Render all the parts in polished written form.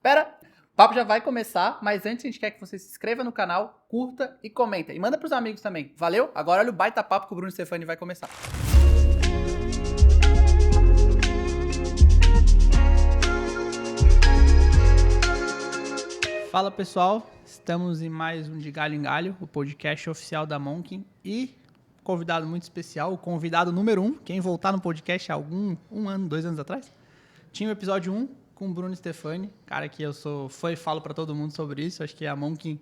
Pera, o papo já vai começar, mas antes a gente quer que você se inscreva no canal, curta e comenta. E manda pros amigos também. Valeu? Agora olha o baita papo que o Bruno Stefani vai começar. Fala pessoal, estamos em mais um De Galho em Galho, o podcast oficial da Monkin. E convidado muito especial, o convidado número 1, quem voltar no podcast há um ano, 2 anos atrás, tinha o episódio 1 com o Bruno Stefani, cara que eu sou fã e falo pra todo mundo sobre isso. Acho que a Monkin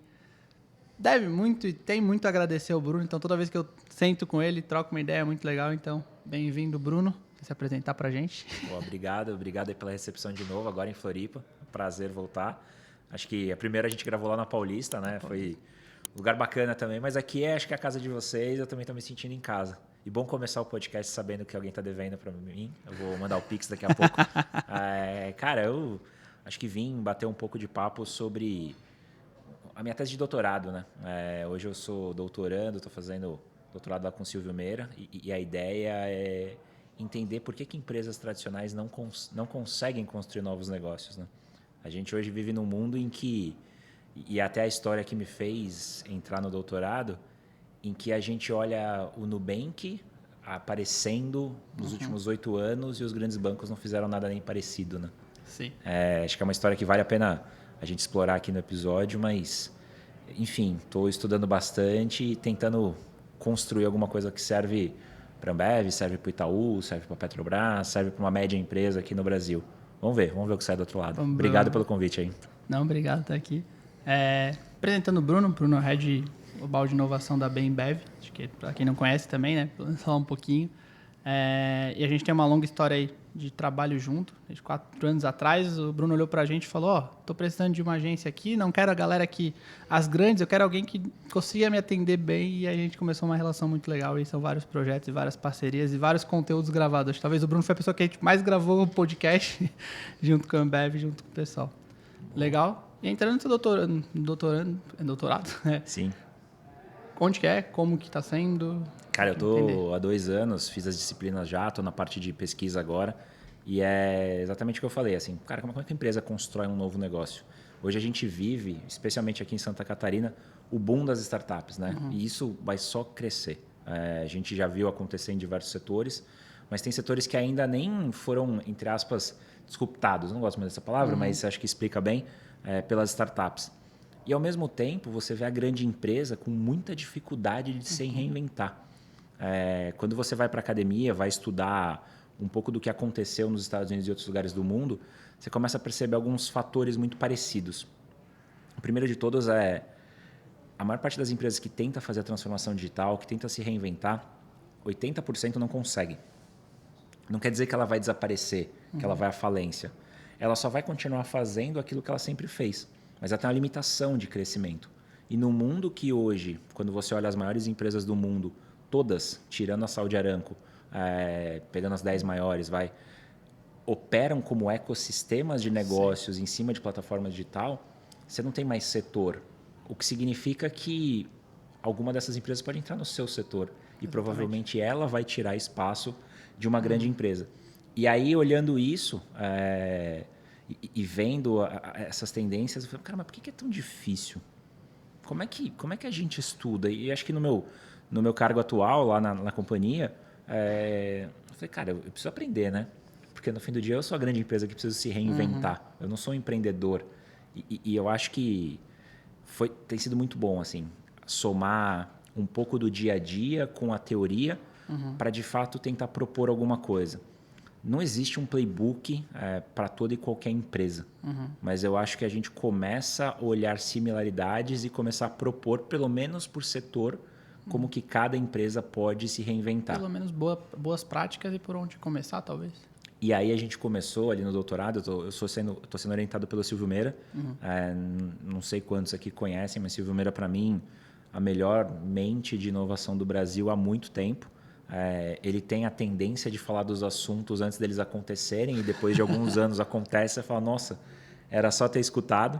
deve muito e tem muito a agradecer ao Bruno, então toda vez que eu sento com ele, troco uma ideia muito legal. Então, bem-vindo, Bruno, se apresentar pra gente. Boa, obrigado aí pela recepção de novo, agora em Floripa. Prazer voltar. Acho que a primeira a gente gravou lá na Paulista, né? Foi um lugar bacana também, mas aqui acho que é a casa de vocês, eu também estou me sentindo em casa. E bom começar o podcast sabendo que alguém está devendo para mim. Eu vou mandar o Pix daqui a pouco. Cara, eu acho que vim bater um pouco de papo sobre a minha tese de doutorado, né? Hoje eu sou doutorando, estou fazendo doutorado lá com o Silvio Meira, e a ideia é entender por que empresas tradicionais não conseguem construir novos negócios, né? A gente hoje vive num mundo em que, e até a história que me fez entrar no doutorado, em que a gente olha o Nubank aparecendo nos últimos 8 anos e os grandes bancos não fizeram nada nem parecido, né? Sim. Acho que é uma história que vale a pena a gente explorar aqui no episódio, mas, enfim, estou estudando bastante e tentando construir alguma coisa que serve para a Ambev, serve para o Itaú, serve para a Petrobras, serve para uma média empresa aqui no Brasil. Vamos ver o que sai do outro lado. Obrigado pelo convite aí. Não, obrigado por estar aqui. Apresentando o Bruno Head Global de Inovação da Ambev. Acho que para quem não conhece também, né? Vou falar um pouquinho. E a gente tem uma longa história aí de trabalho junto. Desde 4 anos atrás, o Bruno olhou para a gente e falou: tô precisando de uma agência aqui, não quero a galera aqui, as grandes, eu quero alguém que consiga me atender bem. E a gente começou uma relação muito legal. E são vários projetos e várias parcerias e vários conteúdos gravados. Acho que talvez o Bruno foi a pessoa que a gente mais gravou o podcast junto com a Ambev, junto com o pessoal. Legal. E entrando no seu doutorado, né? Sim. Onde que é? Como que está sendo? Cara, eu tô há 2 anos, fiz as disciplinas já, tô na parte de pesquisa agora. E é exatamente o que eu falei, assim, cara, como é que a empresa constrói um novo negócio? Hoje a gente vive, especialmente aqui em Santa Catarina, o boom das startups, né? E isso vai só crescer. A gente já viu acontecer em diversos setores, mas tem setores que ainda nem foram, entre aspas, disruptados. Não gosto mais dessa palavra, mas acho que explica bem, pelas startups. E, ao mesmo tempo, você vê a grande empresa com muita dificuldade de se reinventar. Quando você vai para a academia, vai estudar um pouco do que aconteceu nos Estados Unidos e outros lugares do mundo, você começa a perceber alguns fatores muito parecidos. O primeiro de todos é a maior parte das empresas que tenta fazer a transformação digital, que tenta se reinventar, 80% não consegue. Não quer dizer que ela vai desaparecer, que ela vai à falência. Ela só vai continuar fazendo aquilo que ela sempre fez, mas ela tem uma limitação de crescimento. E no mundo que hoje, quando você olha as maiores empresas do mundo, todas, tirando a Saudi Aramco, pegando as 10 maiores, operam como ecossistemas de negócios em cima de plataforma digital, você não tem mais setor. O que significa que alguma dessas empresas pode entrar no seu setor e provavelmente ela vai tirar espaço de uma grande empresa. E aí, olhando isso e vendo essas tendências, eu falei, cara, mas por que é tão difícil? Como é que a gente estuda? E acho que no meu cargo atual, lá na companhia, eu falei, cara, eu preciso aprender, né? Porque no fim do dia eu sou a grande empresa que precisa se reinventar. Eu não sou um empreendedor. E eu acho que tem sido muito bom, assim, somar um pouco do dia a dia com a teoria para, de fato, tentar propor alguma coisa. Não existe um playbook para toda e qualquer empresa, mas eu acho que a gente começa a olhar similaridades e começar a propor, pelo menos por setor, como que cada empresa pode se reinventar. Pelo menos boas práticas e por onde começar, talvez. E aí a gente começou ali no doutorado, eu estou sendo orientado pelo Silvio Meira, não sei quantos aqui conhecem, mas Silvio Meira, para mim, a melhor mente de inovação do Brasil há muito tempo. Ele tem a tendência de falar dos assuntos antes deles acontecerem e depois de alguns anos acontece e fala, nossa, era só ter escutado.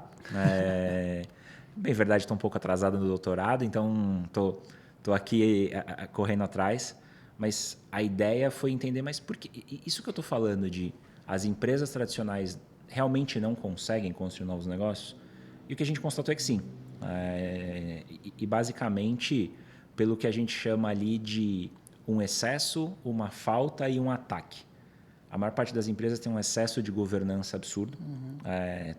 Bem, verdade, estou um pouco atrasado no doutorado, então estou aqui correndo atrás. Mas a ideia foi entender, mas por que isso que eu estou falando de as empresas tradicionais realmente não conseguem construir novos negócios? E o que a gente constatou é que sim. E basicamente, pelo que a gente chama ali de um excesso, uma falta e um ataque. A maior parte das empresas tem um excesso de governança absurdo.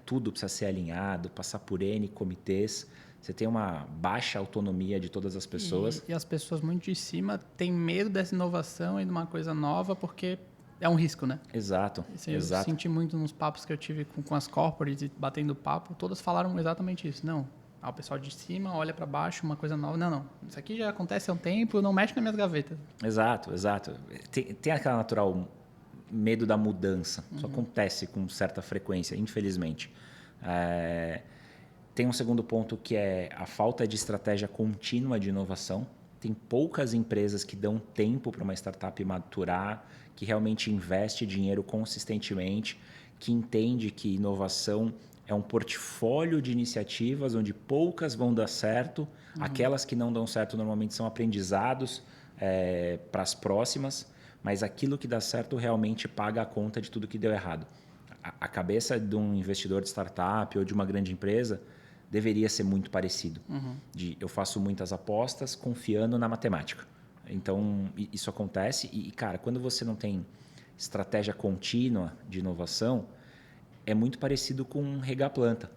Tudo precisa ser alinhado, passar por N comitês. Você tem uma baixa autonomia de todas as pessoas. E as pessoas muito de cima têm medo dessa inovação e de uma coisa nova porque é um risco, né? Exato. Isso eu senti muito nos papos que eu tive com as corporates e batendo papo. Todas falaram exatamente isso. Não, o pessoal de cima olha para baixo, uma coisa nova. Não. Isso aqui já acontece há um tempo, não mexe nas minhas gavetas. Exato. Tem aquela natural medo da mudança. Isso acontece com certa frequência, infelizmente. Tem um segundo ponto que é a falta de estratégia contínua de inovação. Tem poucas empresas que dão tempo para uma startup maturar, que realmente investe dinheiro consistentemente, que entende que inovação é um portfólio de iniciativas onde poucas vão dar certo. Aquelas que não dão certo normalmente são aprendizados para as próximas, mas aquilo que dá certo realmente paga a conta de tudo que deu errado. A cabeça de um investidor de startup ou de uma grande empresa deveria ser muito parecido. Eu faço muitas apostas confiando na matemática. Então, isso acontece. Cara, quando você não tem estratégia contínua de inovação, é muito parecido com regar a planta.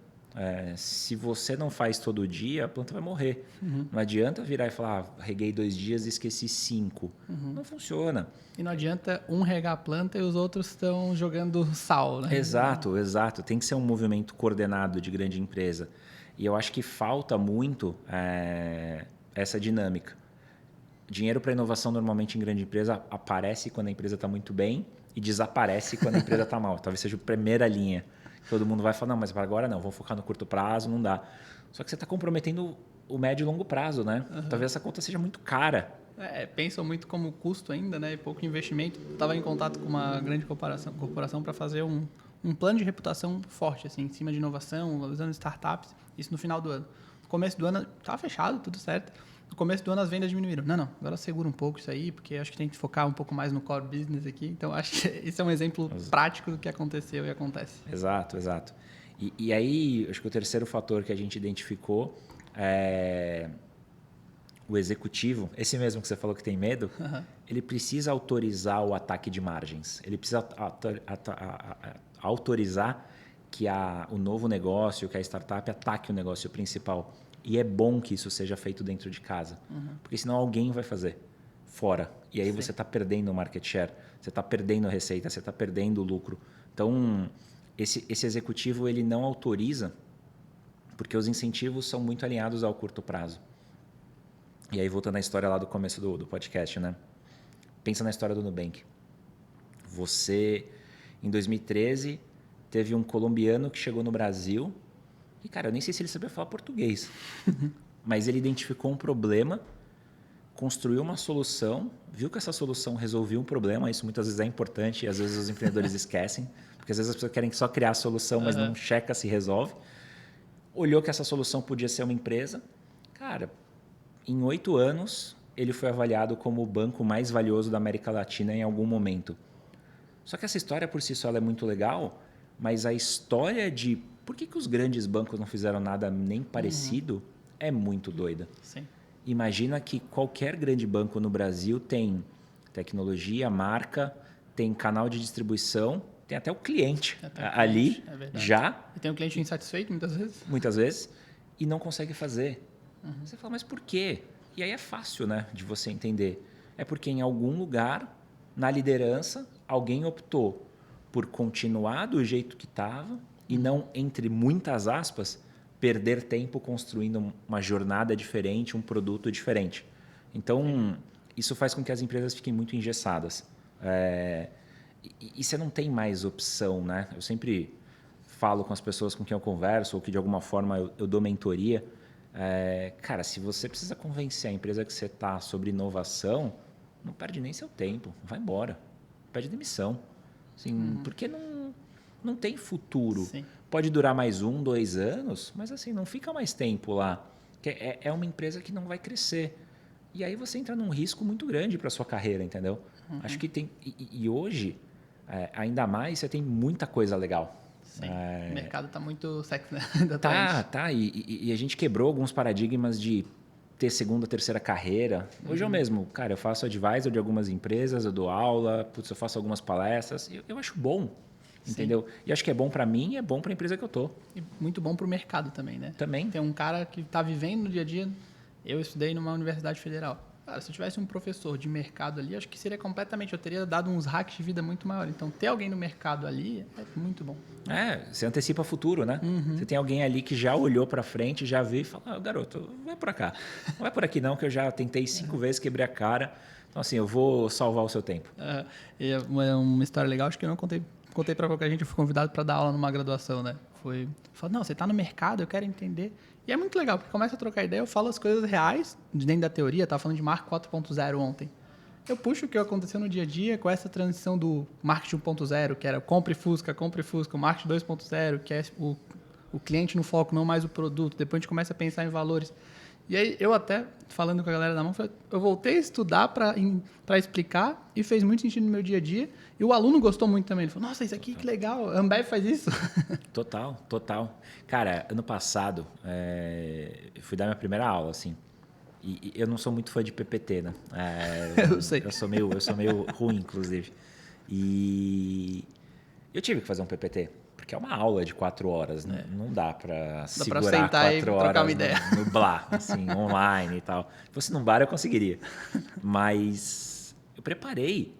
Se você não faz todo dia, a planta vai morrer. Não adianta virar e falar, reguei 2 dias e esqueci 5. Não funciona. E não adianta um regar a planta e os outros estão jogando sal, né? Exato. Tem que ser um movimento coordenado de grande empresa. E eu acho que falta muito essa dinâmica. Dinheiro para inovação normalmente em grande empresa aparece quando a empresa está muito bem e desaparece quando a empresa está mal. Talvez seja a primeira linha. Todo mundo vai falar, não, mas para agora não, vamos focar no curto prazo, não dá. Só que você está comprometendo o médio e longo prazo, né? Talvez essa conta seja muito cara. Pensam muito como custo ainda, né? Pouco investimento. Estava em contato com uma grande corporação para fazer um plano de reputação forte, assim, em cima de inovação, usando startups, isso no final do ano. No começo do ano estava fechado, tudo certo. No começo do ano as vendas diminuíram. Não, agora segura um pouco isso aí, porque acho que tem que focar um pouco mais no core business aqui. Então, acho que isso é um exemplo prático do que aconteceu e acontece. Exato. E aí, acho que o terceiro fator que a gente identificou é o executivo, esse mesmo que você falou que tem medo, ele precisa autorizar o ataque de margens. Ele precisa autorizar que o novo negócio, que a startup ataque o negócio principal. E é bom que isso seja feito dentro de casa. Porque senão alguém vai fazer fora. E aí você está perdendo o market share, você está perdendo a receita, você está perdendo o lucro. Então, esse executivo ele não autoriza porque os incentivos são muito alinhados ao curto prazo. E aí, voltando à história lá do começo do podcast, né? Pensa na história do Nubank. Você, em 2013, teve um colombiano que chegou no Brasil e, cara, eu nem sei se ele sabia falar português. Mas ele identificou um problema, construiu uma solução, viu que essa solução resolvia um problema. Isso muitas vezes é importante e às vezes os empreendedores esquecem. Porque às vezes as pessoas querem só criar a solução, mas não checa se resolve. Olhou que essa solução podia ser uma empresa. Cara, em 8 anos, ele foi avaliado como o banco mais valioso da América Latina em algum momento. Só que essa história por si só ela é muito legal, mas a história de por que os grandes bancos não fizeram nada nem parecido é muito doida. Sim. Imagina que qualquer grande banco no Brasil tem tecnologia, marca, tem canal de distribuição, tem até o cliente ali já. E tem um cliente insatisfeito muitas vezes. Muitas vezes. E não consegue fazer. Você fala, mas por quê? E aí é fácil, né, de você entender. É porque em algum lugar, na liderança, alguém optou por continuar do jeito que estava e não, entre muitas aspas, perder tempo construindo uma jornada diferente, um produto diferente. Então, isso faz com que as empresas fiquem muito engessadas. E você não tem mais opção, né? Eu sempre falo com as pessoas com quem eu converso ou que de alguma forma eu dou mentoria. Cara, se você precisa convencer a empresa que você está sobre inovação, não perde nem seu tempo, vai embora, pede demissão. Assim, porque não tem futuro. Sim. Pode durar mais 1, 2 anos, mas assim, não fica mais tempo lá. É uma empresa que não vai crescer. E aí você entra num risco muito grande para a sua carreira, entendeu? Acho que tem... E hoje, ainda mais, você tem muita coisa legal. Sim, o mercado tá muito sexy, né? Ainda Tá. E a gente quebrou alguns paradigmas de ter segunda, terceira carreira. Hoje eu mesmo, cara, eu faço advisor de algumas empresas, eu dou aula, putz, eu faço algumas palestras. Eu acho bom, entendeu? E acho que é bom para mim e é bom para a empresa que eu tô. E muito bom para o mercado também, né? Também. Tem um cara que está vivendo no dia a dia. Eu estudei numa universidade federal. Cara, se eu tivesse um professor de mercado ali, acho que seria completamente... Eu teria dado uns hacks de vida muito maior. Então, ter alguém no mercado ali é muito bom. Você antecipa o futuro, né? Você tem alguém ali que já olhou para frente, já viu e fala, garoto, vai por cá. Não vai por aqui não, que eu já tentei 5 vezes, quebrei a cara. Então, assim, eu vou salvar o seu tempo. E é uma história legal, acho que eu não contei para qualquer gente. Eu fui convidado para dar aula numa graduação, né? Falei, não, você está no mercado, eu quero entender. E é muito legal, porque começa a trocar ideia, eu falo as coisas reais, dentro da teoria. Estava falando de marketing 4.0 ontem. Eu puxo o que aconteceu no dia a dia com essa transição do marketing 1.0, que era compre Fusca, o marketing 2.0, que é o cliente no foco, não mais o produto. Depois a gente começa a pensar em valores. E aí, eu até, falando com a galera da mão, eu voltei a estudar para explicar e fez muito sentido no meu dia a dia. E o aluno gostou muito também. Ele falou, nossa, isso aqui que legal, a Ambev faz isso. Total. Cara, ano passado, eu fui dar minha primeira aula, assim. E eu não sou muito fã de PPT, né? Eu sei. Eu sou meio ruim, inclusive. E eu tive que fazer um PPT. Porque é uma aula de 4 horas, né? Não dá para segurar sentar 4 e trocar horas uma ideia. no blá, assim, online e tal. Se fosse num bar, eu conseguiria. Mas eu preparei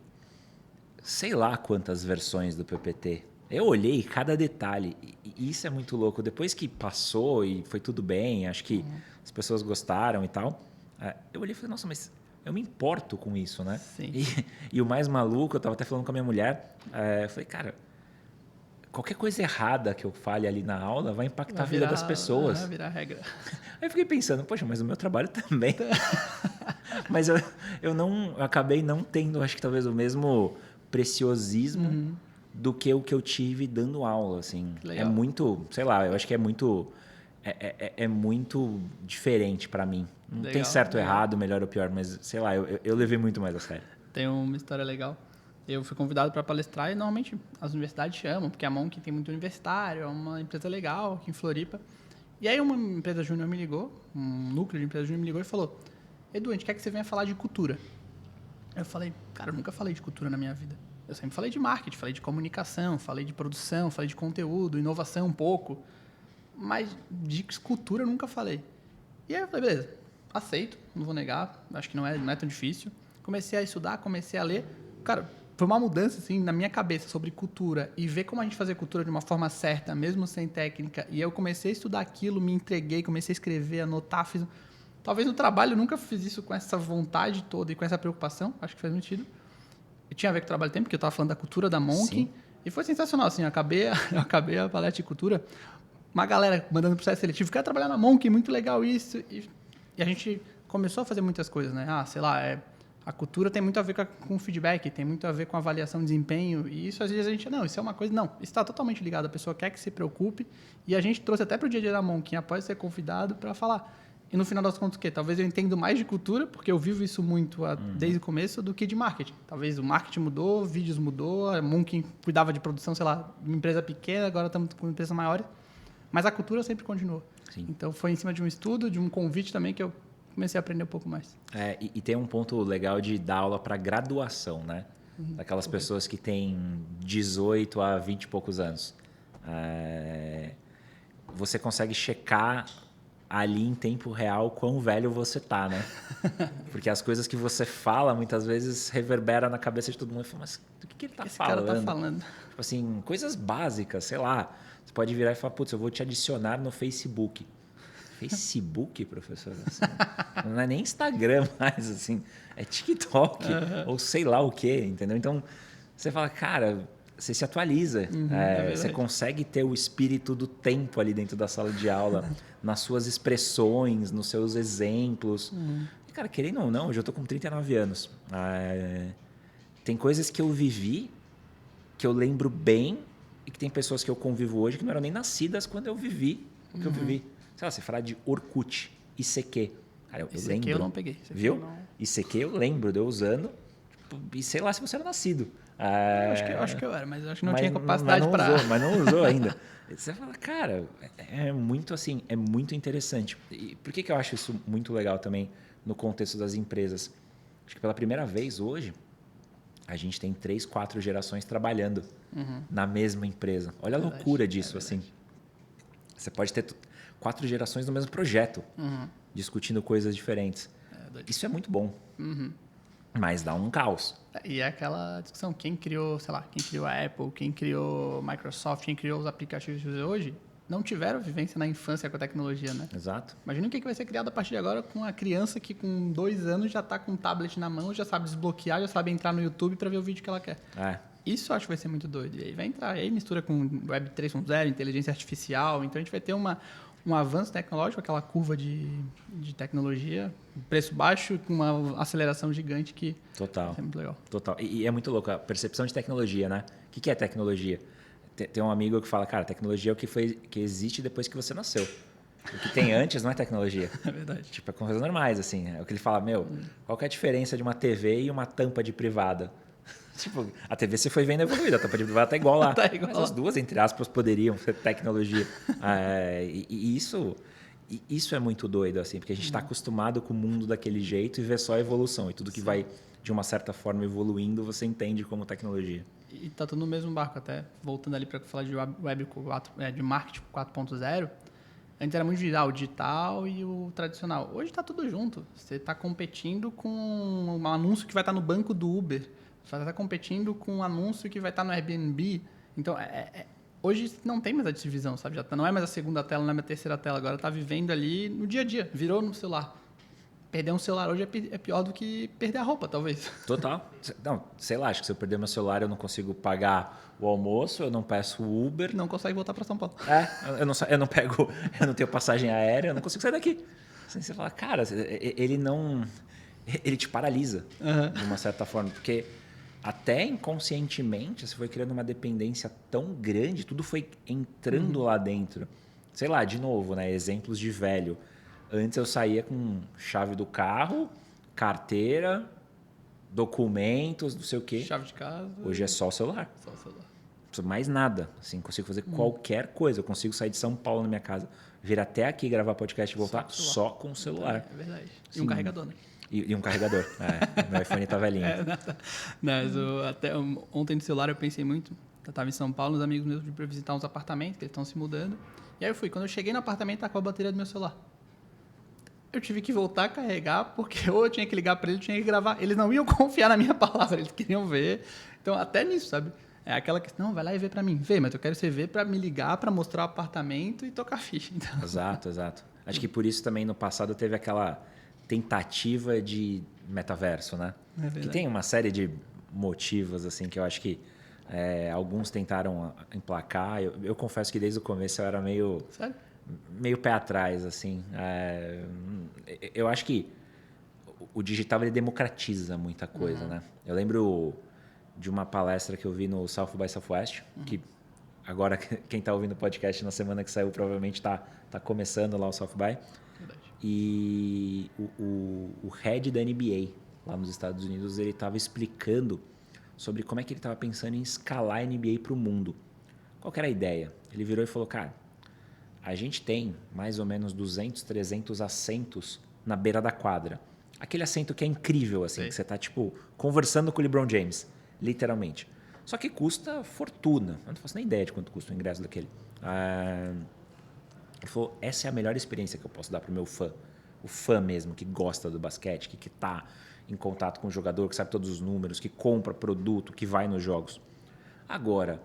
sei lá quantas versões do PPT. Eu olhei cada detalhe e isso é muito louco. Depois que passou e foi tudo bem, acho que as pessoas gostaram e tal, eu olhei e falei, nossa, mas eu me importo com isso, né? Sim. E o mais maluco, eu estava até falando com a minha mulher, eu falei, cara, qualquer coisa errada que eu fale ali na aula vai impactar a vida das pessoas. Vai virar regra. Aí eu fiquei pensando, poxa, mas o meu trabalho também. Mas eu acabei não tendo, acho que talvez o mesmo preciosismo do que o que eu tive dando aula, assim. Legal. É muito, sei lá, eu acho que é muito muito diferente para mim. Não Legal, tem certo ou legal. errado, melhor ou pior, mas sei lá, eu levei muito mais a sério. Tem uma história legal. Eu fui convidado para palestrar e normalmente as universidades chamam, porque a Monk tem muito universitário, é uma empresa legal aqui em Floripa. E aí uma empresa júnior me ligou, um núcleo de empresa júnior me ligou e falou, Edu, a gente quer que você venha falar de cultura. Eu falei, cara, eu nunca falei de cultura na minha vida. Eu sempre falei de marketing, falei de comunicação, falei de produção, falei de conteúdo, inovação um pouco. Mas de cultura eu nunca falei. E aí eu falei, beleza, aceito, não vou negar, acho que não é tão difícil. Comecei a estudar, comecei a ler. Cara, foi uma mudança assim na minha cabeça sobre cultura e ver como a gente fazia cultura de uma forma certa, mesmo sem técnica. E eu comecei a estudar aquilo, me entreguei, comecei a escrever, anotar, fiz... Talvez no trabalho eu nunca fiz isso com essa vontade toda e com essa preocupação, acho que faz sentido. E tinha a ver com o trabalho tempo, porque eu estava falando da cultura da Monk. Sim. E foi sensacional, assim, eu acabei a palestra de cultura, uma galera mandando processo seletivo, quero trabalhar na Monk, muito legal isso. E a gente começou a fazer muitas coisas, né? Sei lá, a cultura tem muito a ver com feedback, tem muito a ver com avaliação de desempenho. E isso, às vezes, a gente... Não, isso é uma coisa... Não, isso está totalmente ligado. A pessoa quer que se preocupe. E a gente trouxe até para o dia a dia da Monk, após ser convidado, para falar. E no final das contas, o quê? Talvez eu entendo mais de cultura, porque eu vivo isso muito desde o começo, do que de marketing. Talvez o marketing mudou, vídeos mudou, a Monk cuidava de produção, sei lá, de uma empresa pequena, agora estamos com empresas maiores. Mas a cultura sempre continuou. Sim. Então, foi em cima de um estudo, de um convite também, que eu comecei a aprender um pouco mais. E tem um ponto legal de dar aula para graduação, né? Daquelas pessoas que têm 18 a 20 e poucos anos. Você consegue checar ali em tempo real quão velho você tá, né? Porque as coisas que você fala muitas vezes reverbera na cabeça de todo mundo e fala, mas do que ele tá Esse falando? cara tá falando. Tipo assim, coisas básicas, sei lá. Você pode virar e falar, putz, eu vou te adicionar no Facebook. Facebook, professor? Assim, não é nem Instagram mais, assim. É TikTok, ou sei lá o quê, entendeu? Então, você fala, cara, você se atualiza. Você consegue ter o espírito do tempo ali dentro da sala de aula, nas suas expressões, nos seus exemplos. E, cara, querendo ou não, hoje eu tô com 39 anos. Tem coisas que eu vivi, que eu lembro bem, e que tem pessoas que eu convivo hoje que não eram nem nascidas quando eu vivi o que eu vivi. Sei lá, você falar de Orkut, ICQ. Cara, eu lembro. ICQ eu não peguei. Viu? ICQ eu lembro de eu usando. E sei lá se você era nascido. Eu acho que eu era, mas eu acho que não tinha capacidade para... Mas não usou ainda. Você fala, cara, é muito assim, é muito interessante. E por que eu acho isso muito legal também no contexto das empresas? Acho que pela primeira vez hoje, a gente tem 3, 4 gerações trabalhando na mesma empresa. Olha a loucura disso, assim. Você pode ter 4 gerações no mesmo projeto, discutindo coisas diferentes. Isso é muito bom. Mas dá um caos. E é aquela discussão, quem criou, sei lá, quem criou a Apple, quem criou a Microsoft, quem criou os aplicativos de hoje, não tiveram vivência na infância com a tecnologia, né? Exato. Imagina o que vai ser criado a partir de agora com a criança que com 2 anos já está com um tablet na mão, já sabe desbloquear, já sabe entrar no YouTube para ver o vídeo que ela quer. Isso eu acho que vai ser muito doido. E aí vai entrar, aí mistura com Web 3.0, inteligência artificial, então a gente vai ter um avanço tecnológico, aquela curva de tecnologia, preço baixo com uma aceleração gigante que Total. é muito legal. Total. E é muito louco a percepção de tecnologia, né? O que é tecnologia? Tem um amigo que fala, cara, tecnologia é o que existe depois que você nasceu. O que tem antes não é tecnologia. É verdade. Tipo, é com coisas normais, assim. É o que ele fala, qual que é a diferença de uma TV e uma tampa de privada? Tipo, a TV você foi vendo evoluída, a tampa de privada tá igual lá. Tá igual Mas lá. as duas, entre aspas, poderiam ser tecnologia. E isso é muito doido, assim, porque a gente está acostumado com o mundo daquele jeito e vê só a evolução. E tudo que vai, de uma certa forma, evoluindo, você entende como tecnologia. E tá tudo no mesmo barco, até voltando ali para falar de web 4, de marketing 4.0. Antes era muito o digital e o tradicional. Hoje está tudo junto. Você está competindo com um anúncio que vai estar no banco do Uber. Você está competindo com um anúncio que vai estar no Airbnb. Então, hoje não tem mais a divisão, sabe? Não é mais a segunda tela, não é mais a terceira tela. Agora está vivendo ali no dia a dia. Virou no celular. Perder um celular hoje é pior do que perder a roupa, talvez. Total. Não, sei lá, acho que se eu perder meu celular eu não consigo pagar o almoço, eu não peço Uber. Não consegue voltar para São Paulo. Eu não pego, eu não tenho passagem aérea, eu não consigo sair daqui. Assim, você fala, cara, ele te paralisa de uma certa forma, porque até inconscientemente você foi criando uma dependência tão grande, tudo foi entrando lá dentro. Sei lá, de novo, né, exemplos de velho. Antes eu saía com chave do carro, carteira, documentos, não sei o quê. Chave de casa. Hoje é só o celular. Só o celular. Não preciso mais nada. Assim, consigo fazer qualquer coisa. Eu consigo sair de São Paulo na minha casa, vir até aqui gravar podcast e voltar só com o celular. É verdade. E Sim. um carregador, né? E um carregador. Meu iPhone tá velhinho. Mas ontem no celular eu pensei muito. Eu estava em São Paulo, uns amigos meus para visitar uns apartamentos, que eles estão se mudando. E aí eu fui. Quando eu cheguei no apartamento, tá com a bateria do meu celular. Eu tive que voltar a carregar, porque ou eu tinha que ligar para eles, eu tinha que gravar. Eles não iam confiar na minha palavra, eles queriam ver. Então, até nisso, sabe? É aquela questão, não, vai lá e vê para mim. Vê, mas eu quero você ver para me ligar, para mostrar o apartamento e tocar ficha. Então. Exato. Acho que por isso também no passado teve aquela tentativa de metaverso, né? Que tem uma série de motivos, assim, que eu acho que alguns tentaram emplacar. Eu confesso que desde o começo eu era meio... Sério? Meio pé atrás, assim. Eu acho que o digital ele democratiza muita coisa, né? Eu lembro de uma palestra que eu vi no South by Southwest, que agora quem está ouvindo o podcast na semana que saiu provavelmente está começando lá o South by. Verdade. E o head da NBA lá nos Estados Unidos, ele estava explicando sobre como é que ele estava pensando em escalar a NBA para o mundo. Qual que era a ideia? Ele virou e falou, cara, a gente tem mais ou menos 200, 300 assentos na beira da quadra. Aquele assento que é incrível, assim, que você está, tipo, conversando com o LeBron James, literalmente. Só que custa fortuna. Eu não faço nem ideia de quanto custa o ingresso daquele. Ele falou, essa é a melhor experiência que eu posso dar para o meu fã. O fã mesmo, que gosta do basquete, que está em contato com o jogador, que sabe todos os números, que compra produto, que vai nos jogos. Agora,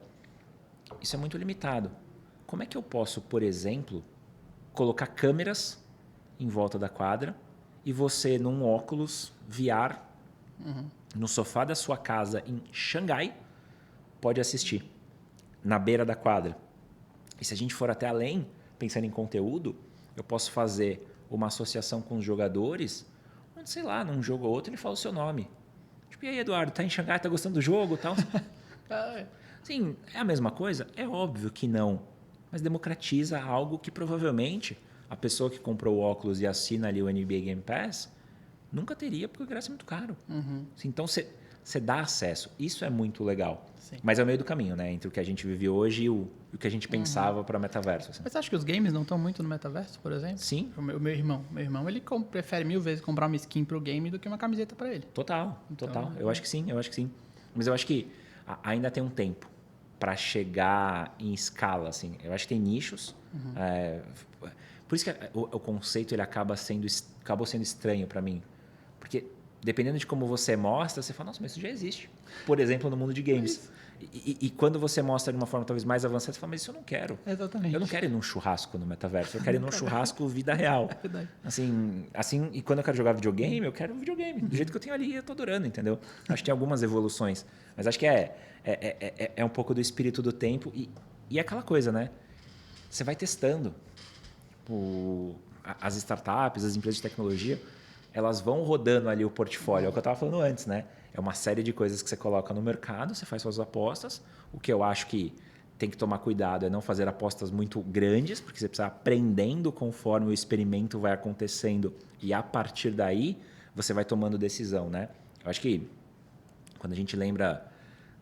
isso é muito limitado. Como é que eu posso, por exemplo, colocar câmeras em volta da quadra e você, num óculos VR, no sofá da sua casa em Xangai, pode assistir na beira da quadra? E se a gente for até além, pensando em conteúdo, eu posso fazer uma associação com os jogadores, onde, sei lá, num jogo ou outro ele fala o seu nome. Tipo, e aí, Eduardo, tá em Xangai, tá gostando do jogo e tal? Sim, é a mesma coisa? É óbvio que não. Mas democratiza algo que provavelmente a pessoa que comprou o óculos e assina ali o NBA Game Pass nunca teria, porque o ingresso é muito caro. Então, você você dá acesso. Isso é muito legal. Sim. Mas é o meio do caminho, né? Entre o que a gente vive hoje e o que a gente pensava para metaverso. Assim. Mas você acha que os games não estão muito no metaverso, por exemplo? Sim. O meu irmão, ele prefere 1000 vezes comprar uma skin pro game do que uma camiseta para ele. Total. Eu acho que sim. Mas eu acho que ainda tem um tempo para chegar em escala, assim. Eu acho que tem nichos. Por isso que o conceito ele acabou sendo estranho para mim. Porque dependendo de como você mostra, você fala, nossa, mas isso já existe. Por exemplo, no mundo de games. E quando você mostra de uma forma talvez mais avançada, você fala, mas isso eu não quero. Exatamente. Eu não quero ir num churrasco no metaverso, eu quero ir num churrasco vida real. É verdade. Assim, e quando eu quero jogar videogame, eu quero videogame. Do jeito que eu tenho ali, eu tô adorando, entendeu? Acho que tem algumas evoluções. Mas acho que é um pouco do espírito do tempo. E é aquela coisa, né? Você vai testando. As startups, as empresas de tecnologia, elas vão rodando ali o portfólio. É o que eu estava falando antes, né? É uma série de coisas que você coloca no mercado, você faz suas apostas. O que eu acho que tem que tomar cuidado é não fazer apostas muito grandes, porque você precisa aprendendo conforme o experimento vai acontecendo e a partir daí você vai tomando decisão, né? Eu acho que quando a gente lembra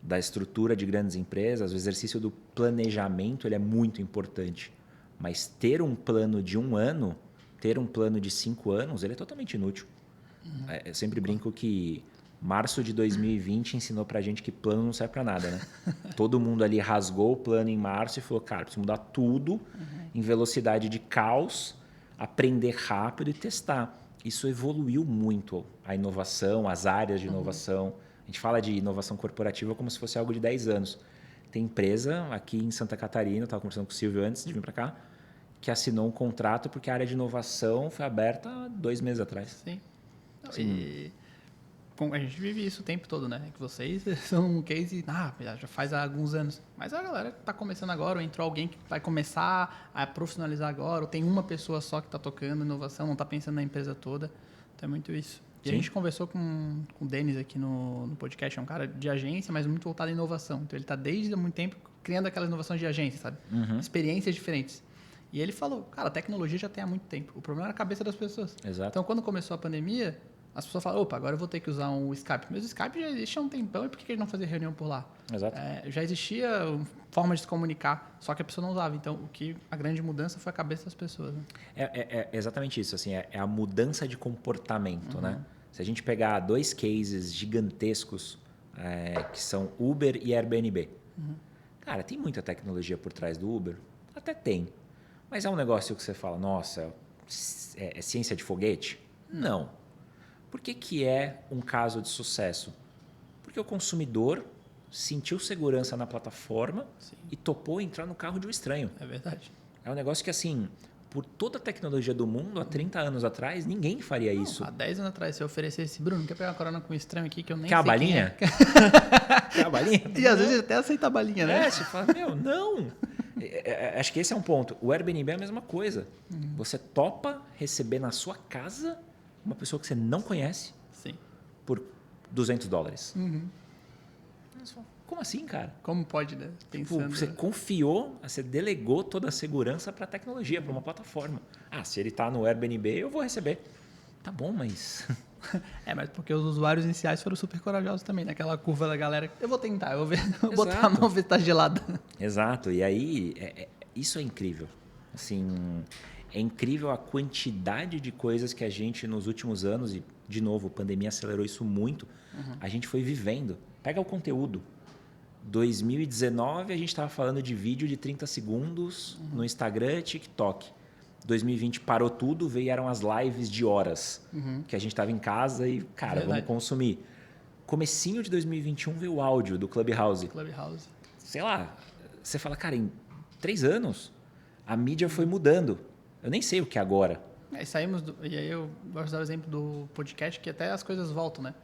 da estrutura de grandes empresas, o exercício do planejamento ele é muito importante. Mas ter um plano de 1 ano, ter um plano de 5 anos, ele é totalmente inútil. Eu sempre brinco que março de 2020 ensinou pra gente que plano não serve para nada, né? Todo mundo ali rasgou o plano em março e falou, cara, preciso mudar tudo em velocidade de caos, aprender rápido e testar. Isso evoluiu muito a inovação, as áreas de inovação. A gente fala de inovação corporativa como se fosse algo de 10 anos. Tem empresa aqui em Santa Catarina, eu estava conversando com o Silvio antes de vir para cá, que assinou um contrato porque a área de inovação foi aberta há 2 meses atrás. Sim. E a gente vive isso o tempo todo, né? Que vocês são um case, já faz há alguns anos. Mas a galera que está começando agora, ou entrou alguém que vai começar a profissionalizar agora, ou tem uma pessoa só que está tocando inovação, não está pensando na empresa toda. Então é muito isso. E a gente conversou com o Denis aqui no podcast, é um cara de agência, mas muito voltado à inovação. Então ele está desde há muito tempo criando aquelas inovações de agência, sabe? Experiências diferentes. E ele falou, cara, a tecnologia já tem há muito tempo. O problema era a cabeça das pessoas. Exato. Então quando começou a pandemia, as pessoas falaram, opa, agora eu vou ter que usar um Skype. Mas o Skype já existe há um tempão, e por que eles não faziam reunião por lá? Exato. Já existia forma de se comunicar, só que a pessoa não usava. Então, a grande mudança foi a cabeça das pessoas. Né? É exatamente isso. Assim, é a mudança de comportamento. Né? Se a gente pegar 2 cases gigantescos, que são Uber e Airbnb. Cara, tem muita tecnologia por trás do Uber? Até tem. Mas é um negócio que você fala, nossa, é ciência de foguete? Não. Por que é um caso de sucesso? Porque o consumidor sentiu segurança na plataforma e topou entrar no carro de um estranho. É verdade. É um negócio que, assim, por toda a tecnologia do mundo, há 30 anos atrás, ninguém faria isso. Há 10 anos atrás, se eu oferecesse, Bruno, quer pegar uma carona com um estranho aqui que eu nem quer sei a balinha? Quem é. Quer a balinha? E às vezes até aceita a balinha, né? Você fala, não. Acho que esse é um ponto. O Airbnb é a mesma coisa. Você topa receber na sua casa uma pessoa que você não conhece por $200. Como assim, cara? Como pode, né? Pensando... Você confiou, você delegou toda a segurança para a tecnologia, para uma plataforma. Se ele está no Airbnb, eu vou receber. Tá bom, mas... mas porque os usuários iniciais foram super corajosos também, naquela curva da galera. Eu vou tentar, eu vou botar a mão, ver se tá gelada. Exato, e aí isso é incrível. Assim, é incrível a quantidade de coisas que a gente nos últimos anos, e de novo, a pandemia acelerou isso muito, a gente foi vivendo. Pega o conteúdo. 2019 a gente estava falando de vídeo de 30 segundos no Instagram, TikTok. 2020 parou tudo, vieram as lives de horas, que a gente estava em casa e, cara, vamos consumir. Comecinho de 2021 veio o áudio do Clubhouse. Sei lá, você fala, cara, em 3 anos a mídia foi mudando. Eu nem sei o que é agora. E aí eu gosto de dar o exemplo do podcast, que até as coisas voltam, né?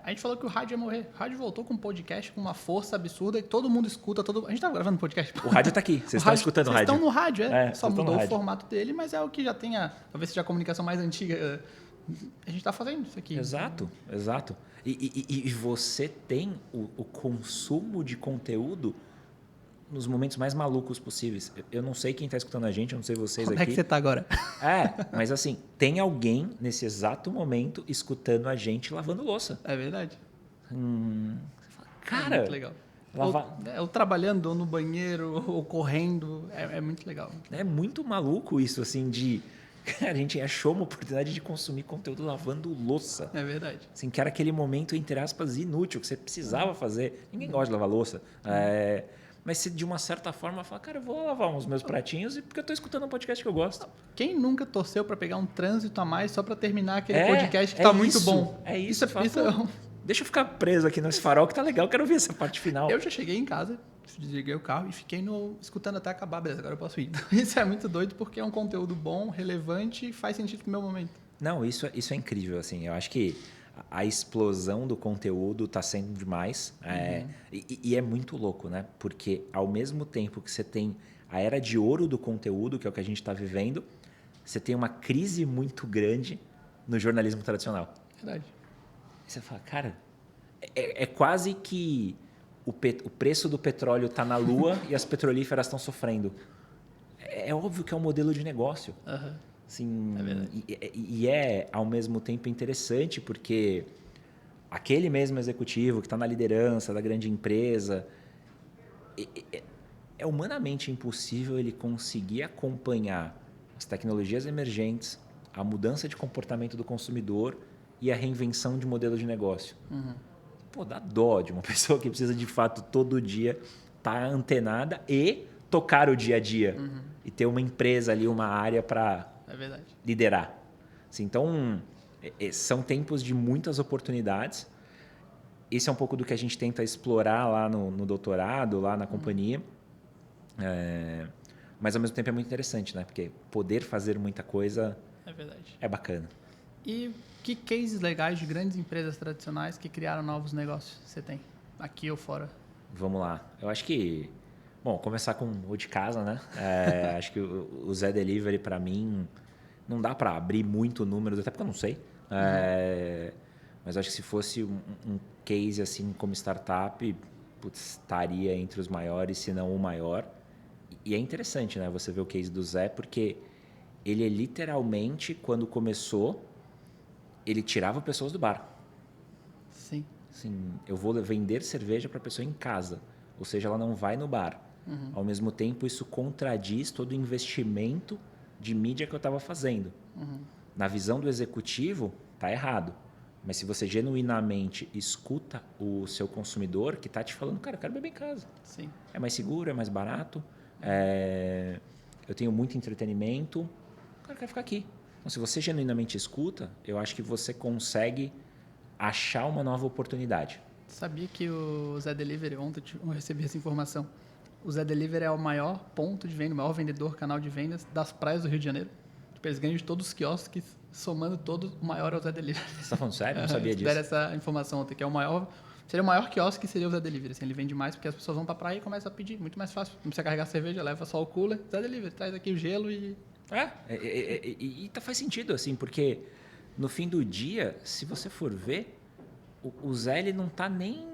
A gente falou que o rádio ia morrer. O rádio voltou com um podcast com uma força absurda e todo mundo escuta. A gente estava gravando podcast. O rádio está aqui. Vocês estão escutando o rádio. Vocês estão no rádio, Só mudou o formato dele, mas é o que já tem talvez seja a comunicação mais antiga. A gente está fazendo isso aqui. Exato. E você tem o consumo de conteúdo nos momentos mais malucos possíveis. Eu não sei quem está escutando a gente, eu não sei vocês Como aqui. Como é que você está agora? Mas assim, tem alguém nesse exato momento escutando a gente lavando louça. É verdade. Você fala, É cara, muito legal. Ou trabalhando, ou no banheiro, ou correndo. É muito legal. é muito maluco isso, assim, de... Cara, a gente achou uma oportunidade de consumir conteúdo lavando louça. É verdade. Assim, que era aquele momento, entre aspas, inútil, que você precisava fazer. Ninguém gosta de lavar louça. Mas se de uma certa forma fala, cara, eu vou lavar uns meus pratinhos porque eu estou escutando um podcast que eu gosto. Quem nunca torceu para pegar um trânsito a mais só para terminar aquele podcast que tá muito isso, bom? É isso. Fala, Isso é um... Deixa eu ficar preso aqui nesse farol que tá legal, eu quero ver essa parte final. Eu já cheguei em casa, desliguei o carro e fiquei escutando até acabar. Beleza, agora eu posso ir. Isso é muito doido porque é um conteúdo bom, relevante e faz sentido pro meu momento. Não, isso é incrível, assim. Eu acho que a explosão do conteúdo está sendo demais. E é muito louco, né? Porque ao mesmo tempo que você tem a era de ouro do conteúdo, que é o que a gente está vivendo, você tem uma crise muito grande no jornalismo tradicional. Verdade. E você fala, cara, é quase que o preço do petróleo está na lua e as petrolíferas estão sofrendo. É óbvio que é um modelo de negócio. Uhum. Assim, É verdade. e é, ao mesmo tempo, interessante, porque aquele mesmo executivo que está na liderança da grande empresa, é humanamente impossível ele conseguir acompanhar as tecnologias emergentes, a mudança de comportamento do consumidor e a reinvenção de modelo de negócio. Uhum. Pô, dá dó de uma pessoa que precisa, de fato, todo dia estar antenada e tocar o dia a dia. E ter uma empresa ali, uma área para liderar. Assim, então, são tempos de muitas oportunidades. Esse é um pouco do que a gente tenta explorar lá no doutorado, lá na companhia. Mas, ao mesmo tempo, é muito interessante, né? Porque poder fazer muita coisa é bacana. E que cases legais de grandes empresas tradicionais que criaram novos negócios você tem, aqui ou fora? Vamos lá. Eu acho que... Bom, começar com o de casa, né? Acho que o Zé Delivery, para mim, não dá para abrir muito números, até porque eu não sei. Mas acho que se fosse um case assim como startup, estaria entre os maiores, se não o maior. E é interessante, né? Você ver o case do Zé, porque ele literalmente, quando começou, ele tirava pessoas do bar. Sim. Assim, eu vou vender cerveja para a pessoa em casa. Ou seja, ela não vai no bar. Ao mesmo tempo, isso contradiz todo o investimento de mídia que eu estava fazendo. Na visão do executivo, está errado. Mas se você genuinamente escuta o seu consumidor que está te falando, cara, eu quero beber em casa. Sim. É mais seguro, é mais barato, eu tenho muito entretenimento, o cara quer ficar aqui. Então, se você genuinamente escuta, eu acho que você consegue achar uma nova oportunidade. Sabia que o Zé Delivery, ontem eu recebi essa informação, o Zé Delivery é o maior ponto de venda, o maior vendedor, canal de vendas das praias do Rio de Janeiro. Tipo, eles ganham de todos os quiosques, somando todos, o maior é o Zé Delivery. Você está falando sério? Eu não sabia disso. Deram essa informação ontem, que é o maior... Seria o maior quiosque, seria o Zé Delivery. Assim, ele vende mais porque as pessoas vão pra praia e começam a pedir. Muito mais fácil. Não precisa carregar cerveja, leva só o cooler. Zé Delivery, traz aqui o gelo e... E faz sentido, assim, porque no fim do dia, se você for ver, o Zé ele não está nem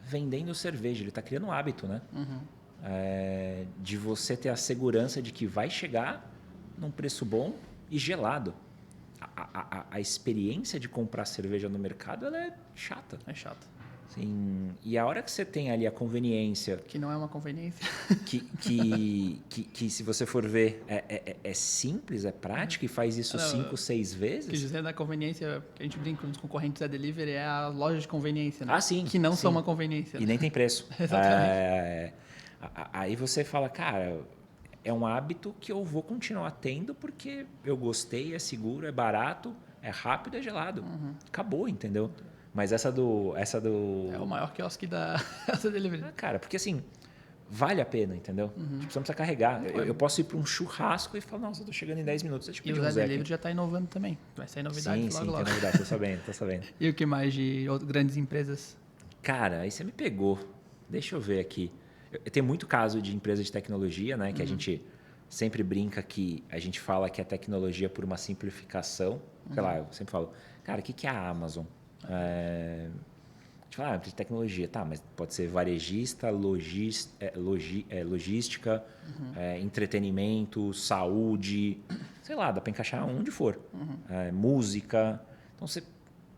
vendendo cerveja, ele está criando um hábito, né? De você ter a segurança de que vai chegar num preço bom e gelado. A experiência de comprar cerveja no mercado ela é chata. É chato. Sim, e a hora que você tem ali a conveniência... Que não é uma conveniência. Que se você for ver, é simples, é prático e faz isso 5, 6 vezes. Quer dizer, da conveniência, que a gente brinca nos concorrentes da Delivery, é a loja de conveniência, né? Ah, sim. Que não sim. são uma conveniência. E nem tem preço. Exatamente. Aí você fala, cara, é um hábito que eu vou continuar tendo porque eu gostei, é seguro, é barato, é rápido, é gelado. Acabou, entendeu? Mas essa do... É o maior quiosque da Delivery. Cara, porque assim, vale a pena, entendeu? Tipo, você não precisa carregar. Eu posso ir para um churrasco e falar, nossa, eu tô chegando em 10 minutos. E o Zé Delivery já está inovando também. Vai sair novidade logo. Tem novidade, tô sabendo. E o que mais de grandes empresas? Cara, aí você me pegou. Deixa eu ver aqui. Eu tenho muito caso de empresa de tecnologia, né? Que a gente sempre brinca que a gente fala que é tecnologia por uma simplificação. Sei lá, eu sempre falo, cara, o que é a Amazon? A gente fala, de tecnologia, tá, mas pode ser varejista, logística, entretenimento, saúde, sei lá, dá para encaixar onde for. Música. Então, você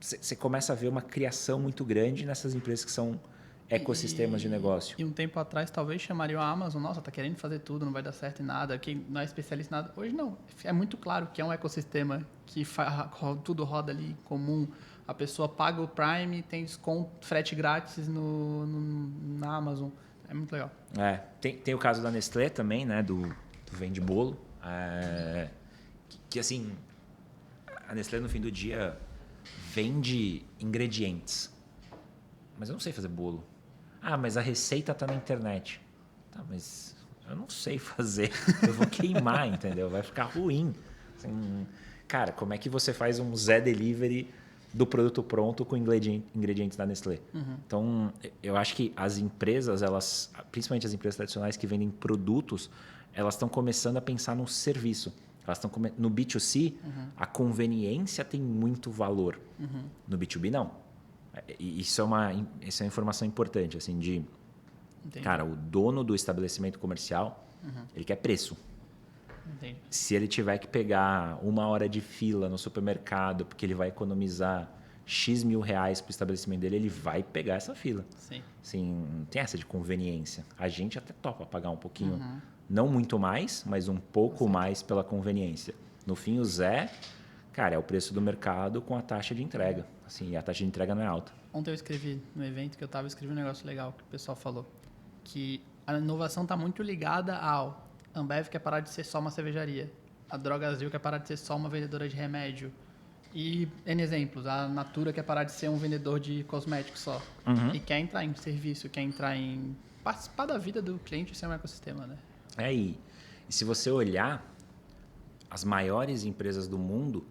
você começa a ver uma criação muito grande nessas empresas que são ecossistemas de negócio. E um tempo atrás, talvez chamariam a Amazon, nossa, tá querendo fazer tudo, não vai dar certo em nada, quem não é especialista em nada. Hoje não, é muito claro que é um ecossistema que tudo roda ali comum. A pessoa paga o Prime, tem desconto, frete grátis na Amazon. É muito legal. Tem o caso da Nestlé também, né, do Vende Bolo, que assim, a Nestlé no fim do dia vende ingredientes, mas eu não sei fazer bolo. Mas a receita está na internet. Tá, mas eu não sei fazer. Eu vou queimar, entendeu? Vai ficar ruim. Assim, cara, como é que você faz um Zé Delivery do produto pronto com ingredientes da Nestlé? Então, eu acho que as empresas, principalmente as empresas tradicionais que vendem produtos, elas estão começando a pensar no serviço. Elas estão no B2C, a conveniência tem muito valor. No B2B, não. Isso é uma informação importante, assim, Entendi. Cara, o dono do estabelecimento comercial, ele quer preço. Entendi. Se ele tiver que pegar 1 hora de fila no supermercado porque ele vai economizar X mil reais para o estabelecimento dele, ele vai pegar essa fila. Sim. Assim, não tem essa de conveniência. A gente até topa pagar um pouquinho, não muito mais, mas um pouco mais pela conveniência. No fim, o Zé, cara, é o preço do mercado com a taxa de entrega. Assim, e a taxa de entrega não é alta. Ontem eu escrevi no evento que eu estava, escrevi um negócio legal que o pessoal falou. Que a inovação está muito ligada ao Ambev quer parar de ser só uma cervejaria. A Drogasil quer parar de ser só uma vendedora de remédio. E, N exemplos, a Natura quer parar de ser um vendedor de cosméticos só. E quer entrar em serviço, quer entrar em participar da vida do cliente e ser um ecossistema, né? E se você olhar, as maiores empresas do mundo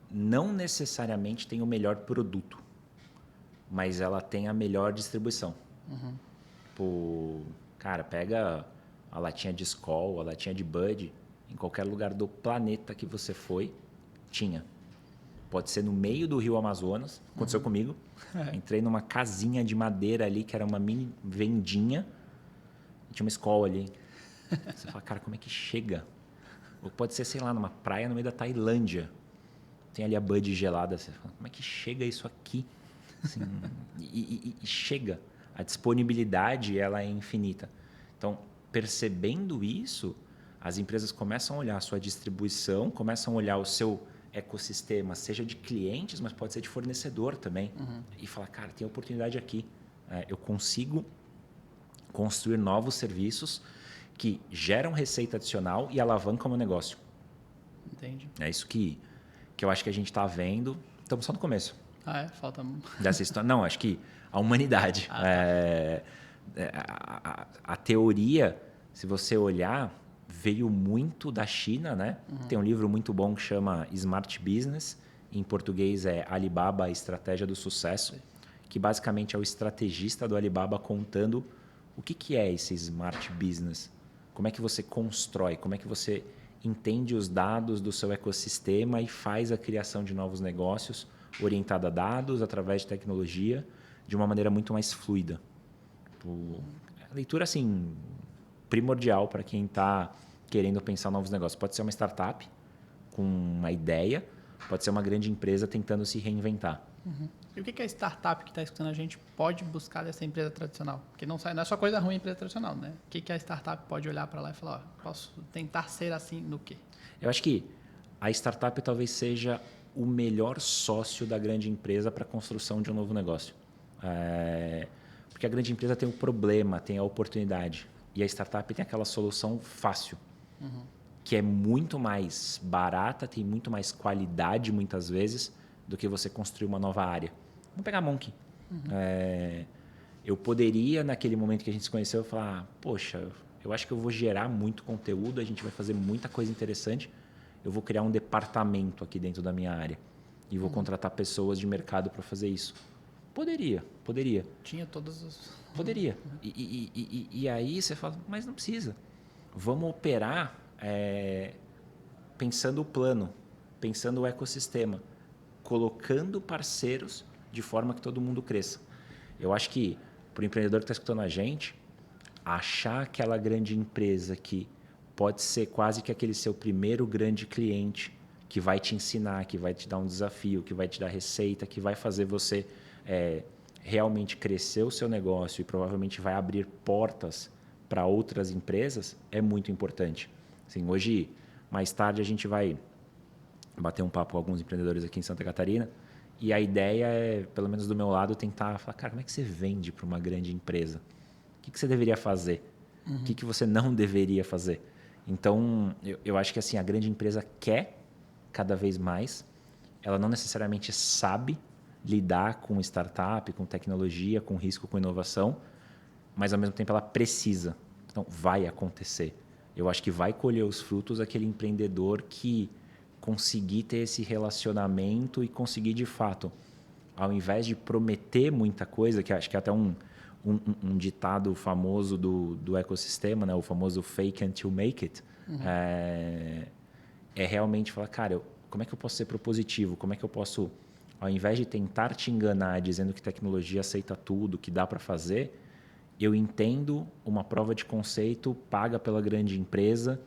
não necessariamente têm o melhor produto, mas ela tem a melhor distribuição. Cara, pega a latinha de Skol, a latinha de Bud, em qualquer lugar do planeta que você foi, tinha. Pode ser no meio do rio Amazonas, aconteceu comigo. Entrei numa casinha de madeira ali, que era uma mini vendinha, e tinha uma Skol ali. Você fala, cara, como é que chega? Ou pode ser, sei lá, numa praia no meio da Tailândia. Tem ali a Bud gelada. Você fala, como é que chega isso aqui? Assim, e chega. A disponibilidade, ela é infinita. Então, percebendo isso, as empresas começam a olhar a sua distribuição, começam a olhar o seu ecossistema, seja de clientes, mas pode ser de fornecedor também. E falar, cara, tem oportunidade aqui. Eu consigo construir novos serviços que geram receita adicional e alavancam o meu negócio. Entendi. É isso que eu acho que a gente está vendo. Estamos só no começo. Falta... Dessa história. Não, acho que a humanidade. A teoria, se você olhar, veio muito da China, né? Tem um livro muito bom que chama Smart Business. Em português é Alibaba, a Estratégia do Sucesso. Que basicamente é o estrategista do Alibaba contando o que é esse Smart Business. Como é que você constrói, como é que você entende os dados do seu ecossistema e faz a criação de novos negócios orientada a dados, através de tecnologia, de uma maneira muito mais fluida. A leitura, assim, primordial para quem está querendo pensar novos negócios. Pode ser uma startup com uma ideia, pode ser uma grande empresa tentando se reinventar. E o que a startup que está escutando a gente pode buscar dessa empresa tradicional? Porque não é só coisa ruim a empresa tradicional, né? O que a startup pode olhar para lá e falar, posso tentar ser assim no quê? Eu acho que a startup talvez seja o melhor sócio da grande empresa para a construção de um novo negócio. Porque a grande empresa tem o problema, tem a oportunidade. E a startup tem aquela solução fácil, que é muito mais barata, tem muito mais qualidade, muitas vezes, do que você construir uma nova área. Vamos pegar a Monki. Eu poderia, naquele momento que a gente se conheceu, falar, poxa, eu acho que eu vou gerar muito conteúdo, a gente vai fazer muita coisa interessante, eu vou criar um departamento aqui dentro da minha área e vou contratar pessoas de mercado para fazer isso. Poderia. Tinha todos os... Poderia. E aí você fala, mas não precisa. Vamos operar pensando o plano, pensando o ecossistema, colocando parceiros de forma que todo mundo cresça. Eu acho que para o empreendedor que está escutando a gente, achar aquela grande empresa que pode ser quase que aquele seu primeiro grande cliente que vai te ensinar, que vai te dar um desafio, que vai te dar receita, que vai fazer você realmente crescer o seu negócio e provavelmente vai abrir portas para outras empresas, é muito importante. Assim, hoje, mais tarde, a gente vai bater um papo com alguns empreendedores aqui em Santa Catarina e a ideia é, pelo menos do meu lado, tentar falar, cara, como é que você vende para uma grande empresa? O que você deveria fazer? O que você não deveria fazer? Então, eu acho que assim, a grande empresa quer cada vez mais, ela não necessariamente sabe lidar com startup, com tecnologia, com risco, com inovação, mas ao mesmo tempo ela precisa. Então, vai acontecer. Eu acho que vai colher os frutos aquele empreendedor que conseguir ter esse relacionamento e conseguir, de fato, ao invés de prometer muita coisa, que acho que é até um ditado famoso do ecossistema, né? O famoso fake until make it, é realmente falar, cara, como é que eu posso ser propositivo? Como é que eu posso, ao invés de tentar te enganar dizendo que tecnologia aceita tudo, que dá para fazer, eu entendo uma prova de conceito paga pela grande empresa,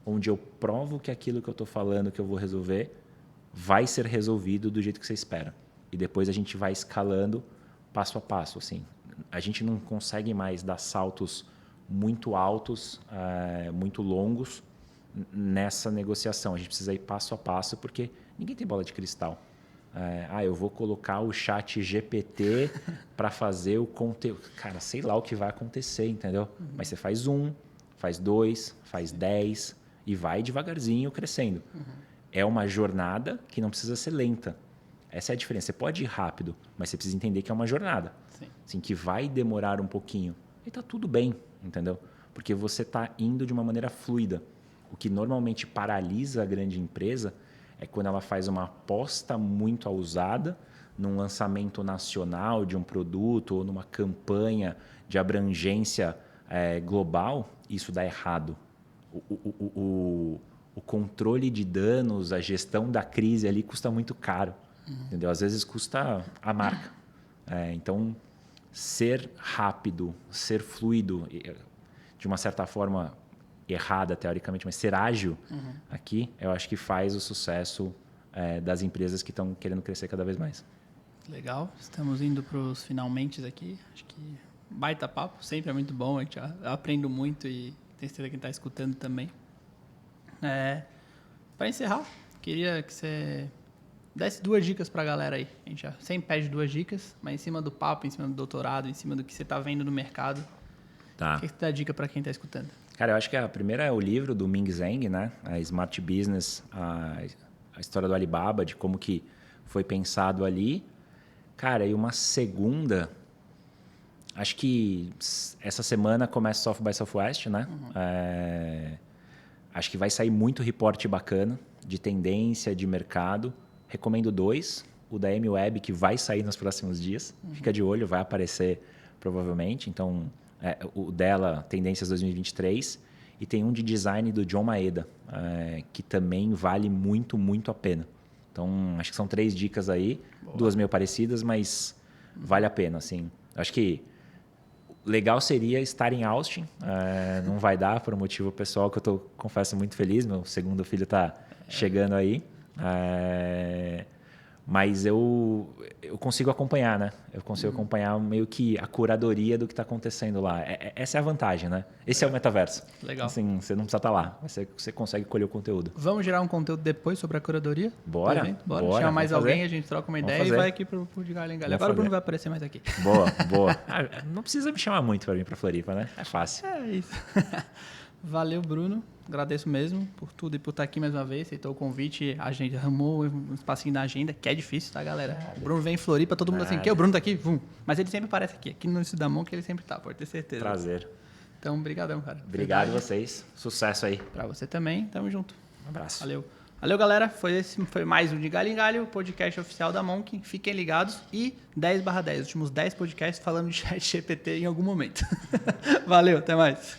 onde eu provo que aquilo que eu estou falando que eu vou resolver vai ser resolvido do jeito que você espera. E depois a gente vai escalando passo a passo. Assim. A gente não consegue mais dar saltos muito altos, muito longos nessa negociação. A gente precisa ir passo a passo, porque ninguém tem bola de cristal. Eu vou colocar o chat GPT para fazer o conteúdo. Cara, sei lá o que vai acontecer, entendeu? Mas você faz 1, faz 2, faz 10 e vai devagarzinho crescendo. É uma jornada que não precisa ser lenta. Essa é a diferença. Você pode ir rápido, mas você precisa entender que é uma jornada. Sim. Assim, que vai demorar um pouquinho. E tá tudo bem, entendeu? Porque você está indo de uma maneira fluida. O que normalmente paralisa a grande empresa é quando ela faz uma aposta muito ousada num lançamento nacional de um produto ou numa campanha de abrangência global, isso dá errado. O controle de danos, a gestão da crise ali custa muito caro. Entendeu? Às vezes custa a marca. Então, ser rápido, ser fluido, de uma certa forma errada teoricamente, mas ser ágil aqui, eu acho que faz o sucesso das empresas que estão querendo crescer cada vez mais. Legal, estamos indo para os finalmente aqui. Acho que baita papo, sempre é muito bom. Eu aprendo muito e tenho certeza que quem está escutando também. Para encerrar, queria que você desse 2 dicas para a galera aí. A gente já sempre pede 2 dicas, mas em cima do papo, em cima do doutorado, em cima do que você está vendo no mercado. Tá. O que você dá dica para quem está escutando? Cara, eu acho que a primeira é o livro do Ming Zheng, né? A Smart Business, a história do Alibaba, de como que foi pensado ali. Cara, e uma segunda, acho que essa semana começa South by Southwest, né? Acho que vai sair muito reporte bacana de tendência, de mercado. Recomendo 2. O da M-Web, que vai sair nos próximos dias. Fica de olho, vai aparecer provavelmente. Então, o dela, Tendências 2023. E tem um de design do John Maeda, que também vale muito, muito a pena. Então, acho que são 3 dicas aí. Boa. 2 meio parecidas, mas vale a pena. Assim. Acho que legal seria estar em Austin. Não vai dar por um motivo pessoal que eu estou, confesso, muito feliz. Meu segundo filho está chegando aí. Mas eu consigo acompanhar, né? Eu consigo acompanhar meio que a curadoria do que está acontecendo lá. Essa é a vantagem, né? Esse é o metaverso. Legal. Assim, você não precisa estar lá, você consegue colher o conteúdo. Vamos gerar um conteúdo depois sobre a curadoria? Bora. Chama mais alguém, a gente troca uma ideia e vai aqui pro de Galho em Galho. Agora o Bruno vai aparecer mais aqui. Boa. Não precisa me chamar muito para vir para Floripa, né? É fácil. É isso. Valeu, Bruno. Agradeço mesmo por tudo e por estar aqui mais uma vez. Aceitou o convite. A gente arrumou um espacinho na agenda, que é difícil, tá, galera? O Bruno vem em Floripa, todo mundo assim, que o Bruno tá aqui? Vum. Mas ele sempre aparece aqui. Aqui no Instituto da Monk ele sempre tá, pode ter certeza. Prazer. Então, brigadão, cara. Obrigado a vocês. Sucesso aí. Pra você também. Tamo junto. Um abraço. Valeu, galera. Foi mais um de Galho em Galho, podcast oficial da Monk. Fiquem ligados. E 10/10, os últimos 10 podcasts falando de ChatGPT em algum momento. Valeu, até mais.